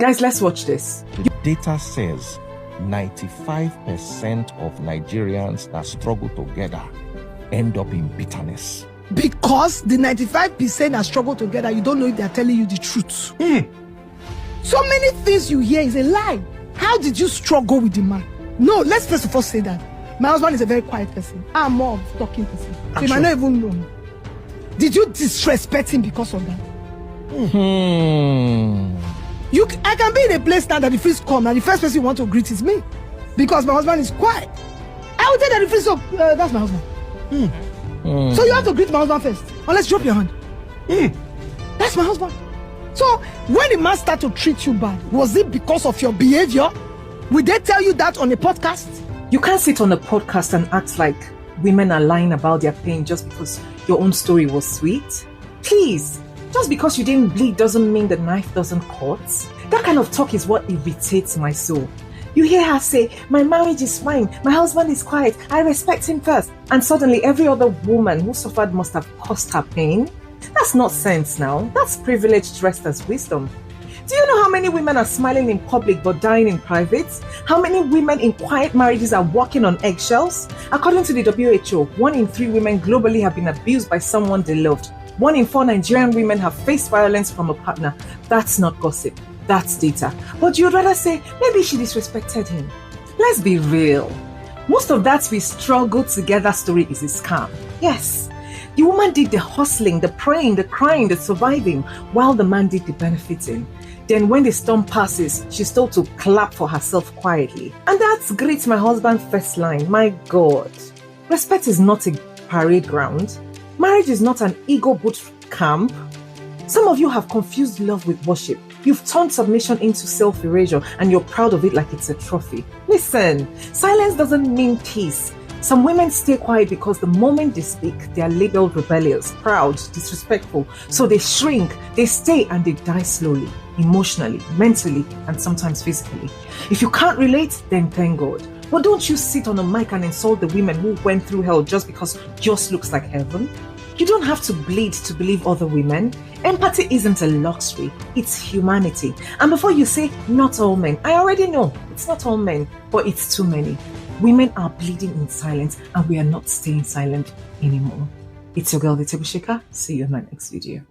Guys, let's watch this. Data says 95% of Nigerians that struggle together end up in bitterness. Because the 95% that struggle together, you don't know if they're telling you the truth. So many things you hear is a lie. How did you struggle with the man? No, let's first of all say that my husband is a very quiet person. I'm more of a talking person. So you might not even know him. Did you disrespect him because of that? I can be in a place now that the priest come and the first person you want to greet is me. Because my husband is quiet. I will tell that the priest, that's my husband. So you have to greet my husband first. Unless drop your hand. That's my husband. So when the man started to treat you bad, was it because of your behavior? Will they tell you that on a podcast? You can't sit on a podcast and act like women are lying about their pain just because your own story was sweet. Please, just because you didn't bleed doesn't mean the knife doesn't cut. That kind of talk is what irritates my soul. You hear her say, my marriage is fine, my husband is quiet, I respect him first. And suddenly every other woman who suffered must have caused her pain. That's not sense now. That's privilege dressed as wisdom. Do you know how many women are smiling in public but dying in private? How many women in quiet marriages are walking on eggshells? According to the WHO, 1 in 3 women globally have been abused by someone they loved. 1 in 4 Nigerian women have faced violence from a partner. That's not gossip. That's data. But you'd rather say, maybe she disrespected him. Let's be real. Most of that we struggle together story is a scam. Yes. The woman did the hustling, the praying, the crying, the surviving, while the man did the benefiting. Then when the storm passes, she's told to clap for herself quietly. And that's great, my husband's first line. My God. Respect is not a parade ground. Marriage is not an ego boot camp. Some of you have confused love with worship. You've turned submission into self-erasure and you're proud of it like it's a trophy. Listen, silence doesn't mean peace. Some women stay quiet because the moment they speak, they are labeled rebellious, proud, disrespectful. So they shrink, they stay and they die slowly, emotionally, mentally, and sometimes physically. If you can't relate, then thank God. But don't you sit on a mic and insult the women who went through hell just because yours looks like heaven. You don't have to bleed to believe other women. Empathy isn't a luxury, it's humanity. And before you say, not all men, I already know it's not all men, but it's too many. Women are bleeding in silence and we are not staying silent anymore. It's your girl, the Table Shaker. See you in my next video.